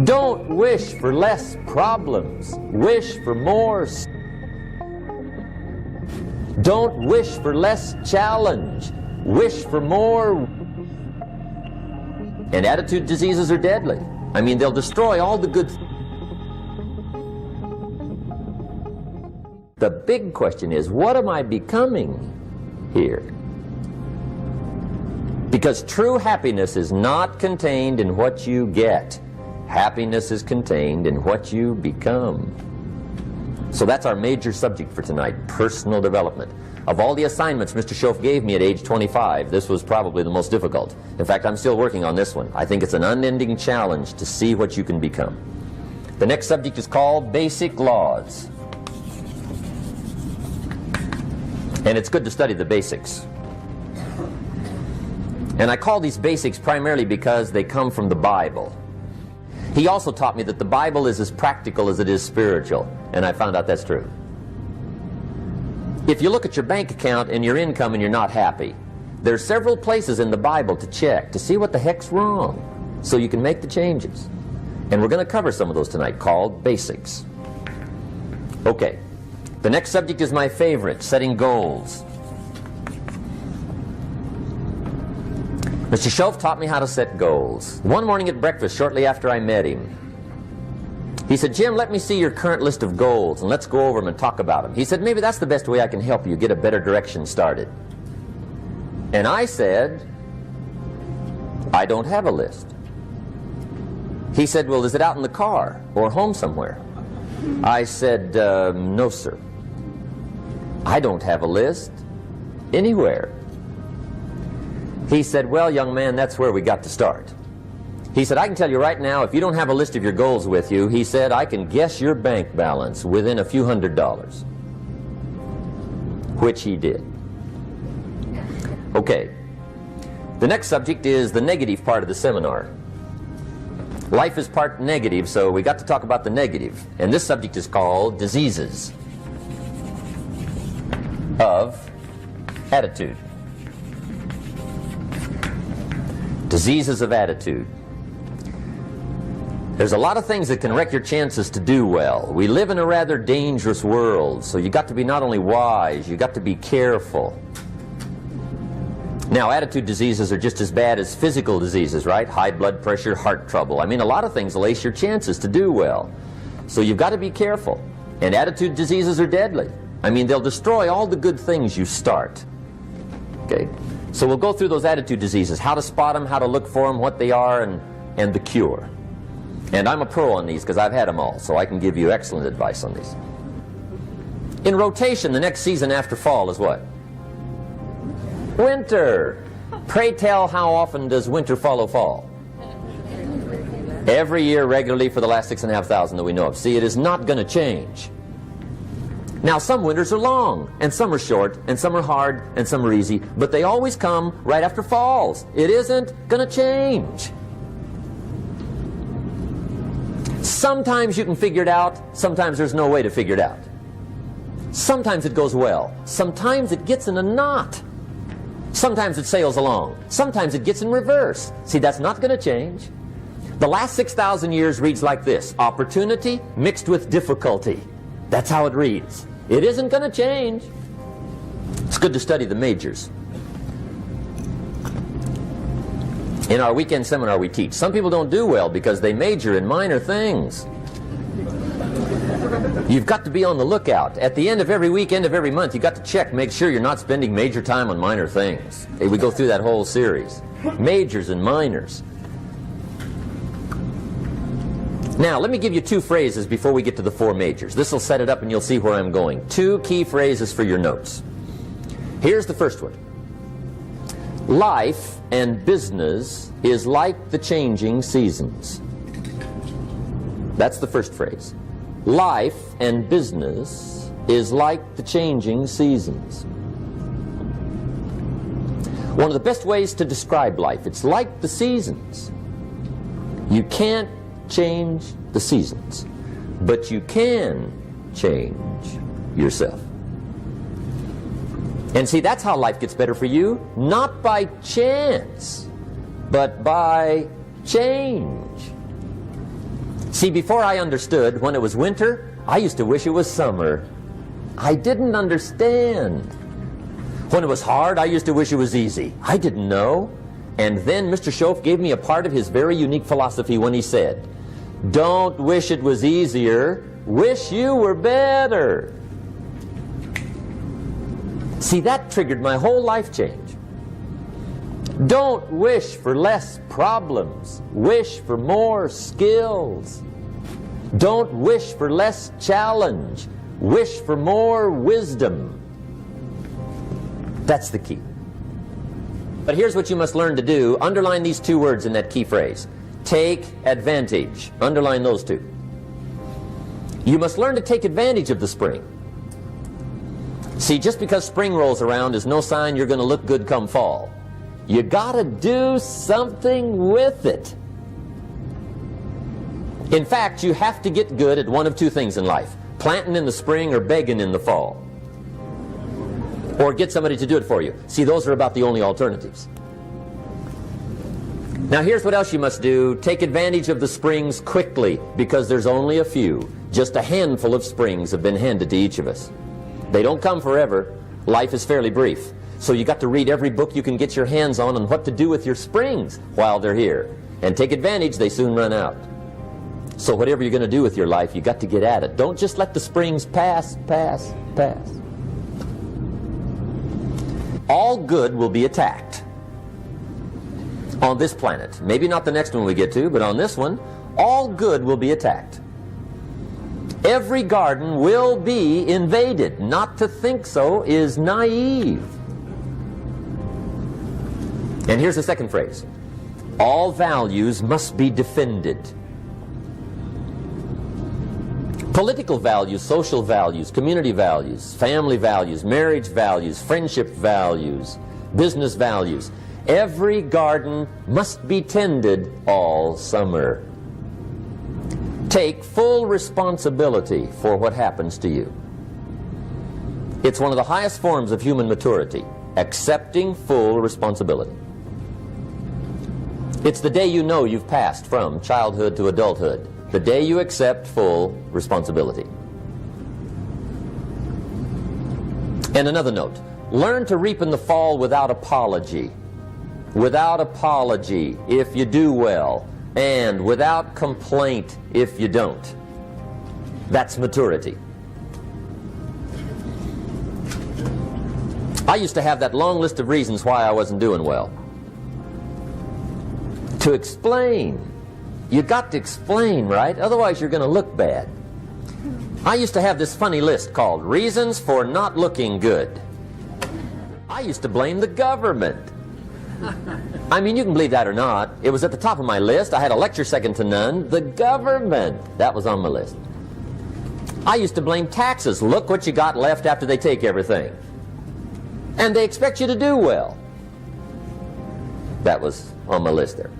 Don't wish for less problems. Wish for more. Don't wish for less challenge. Wish for more. And attitude diseases are deadly. I mean, they'll destroy all the good. The big question is, what am I becoming here? Because true happiness is not contained in what you get. Happiness is contained in what you become. So that's our major subject for tonight, personal development. Of all the assignments Mr. Schoaf gave me at age 25, this was probably the most difficult. In fact, I'm still working on this one. I think it's an unending challenge to see what you can become. The next subject is called Basic Laws. And it's good to study the basics. And I call these basics primarily because they come from the Bible. He also taught me that the Bible is as practical as it is spiritual, and I found out that's true. If you look at your bank account and your income and you're not happy, there are several places in the Bible to check to see what the heck's wrong, so you can make the changes. And we're going to cover some of those tonight, called basics. Okay, the next subject is my favorite, setting goals. Mr. Schoaf taught me how to set goals. One morning at breakfast, shortly after I met him, he said, "Jim, let me see your current list of goals and let's go over them and talk about them." He said, "Maybe that's the best way I can help you get a better direction started." And I said, "I don't have a list." He said, "Well, is it out in the car or home somewhere?" I said, "No, sir. I don't have a list anywhere." He said, "Well, young man, that's where we got to start." He said, "I can tell you right now, if you don't have a list of your goals with you," he said, "I can guess your bank balance within a few $100s. Which he did. Okay. The next subject is the negative part of the seminar. Life is part negative, so we got to talk about the negative. And this subject is called diseases of attitude. Diseases of attitude. There's a lot of things that can wreck your chances to do well. We live in a rather dangerous world, so you got to be not only wise, you got to be careful. Now, attitude diseases are just as bad as physical diseases, right? High blood pressure, heart trouble. I mean, a lot of things lace your chances to do well. So you've got to be careful. And attitude diseases are deadly. I mean, they'll destroy all the good things you start. Okay? So we'll go through those attitude diseases, how to spot them, how to look for them, what they are, and the cure. And I'm a pro on these because I've had them all, so I can give you excellent advice on these. In rotation, the next season after fall is what? Winter. Pray tell, how often does winter follow fall? Every year regularly for the last 6,500 that we know of. See, it is not going to change. Now, some winters are long, and some are short, and some are hard, and some are easy, but they always come right after falls. It isn't going to change. Sometimes you can figure it out, sometimes there's no way to figure it out. Sometimes it goes well, sometimes it gets in a knot. Sometimes it sails along, sometimes it gets in reverse. See, that's not going to change. The last 6,000 years reads like this: opportunity mixed with difficulty. That's how it reads. It isn't going to change. It's good to study the majors. In our weekend seminar we teach, some people don't do well because they major in minor things. You've got to be on the lookout. At the end of every week, end of every month, you've got to check, make sure you're not spending major time on minor things. We go through that whole series. Majors and minors. Now, let me give you two phrases before we get to the four majors. This will set it up and you'll see where I'm going. Two key phrases for your notes. Here's the first one. Life and business is like the changing seasons. That's the first phrase. Life and business is like the changing seasons. One of the best ways to describe life, it's like the seasons. You can't change the seasons, but you can change yourself. And see, that's how life gets better for you, not by chance, but by change. See, before I understood, when it was winter, I used to wish it was summer. I didn't understand. When it was hard, I used to wish it was easy. I didn't know. And then Mr. Schoaf gave me a part of his very unique philosophy when he said, "Don't wish it was easier, wish you were better." See, that triggered my whole life change. Don't wish for less problems, wish for more skills. Don't wish for less challenge, wish for more wisdom. That's the key. But here's what you must learn to do. Underline these two words in that key phrase. Take advantage. Underline those two. You must learn to take advantage of the spring. See, just because spring rolls around is no sign you're going to look good come fall. You gotta do something with it. In fact, you have to get good at one of two things in life: planting in the spring or begging in the fall. Or get somebody to do it for you. See, those are about the only alternatives. Now here's what else you must do. Take advantage of the springs quickly, because there's only a few. Just a handful of springs have been handed to each of us. They don't come forever. Life is fairly brief. So you got to read every book you can get your hands on what to do with your springs while they're here. And take advantage, they soon run out. So whatever you're going to do with your life, you got to get at it. Don't just let the springs pass. All good will be attacked on this planet. Maybe not the next one we get to, but on this one, all good will be attacked. Every garden will be invaded. Not to think so is naive. And here's the second phrase. All values must be defended. Political values, social values, community values, family values, marriage values, friendship values, business values. Every garden must be tended all summer. Take full responsibility for what happens to you. It's one of the highest forms of human maturity, accepting full responsibility. It's the day you know you've passed from childhood to adulthood, the day you accept full responsibility. And another note, learn to reap in the fall without apology. Without apology if you do well, and without complaint if you don't. That's maturity. I used to have that long list of reasons why I wasn't doing well. To explain. You got to explain, right? Otherwise you're going to look bad. I used to have this funny list called Reasons for Not Looking Good. I used to blame the government. I mean, you can believe that or not. It was at the top of my list. I had a lecture second to none. The government. That was on my list. I used to blame taxes. Look what you got left after they take everything. And they expect you to do well. That was on my list there.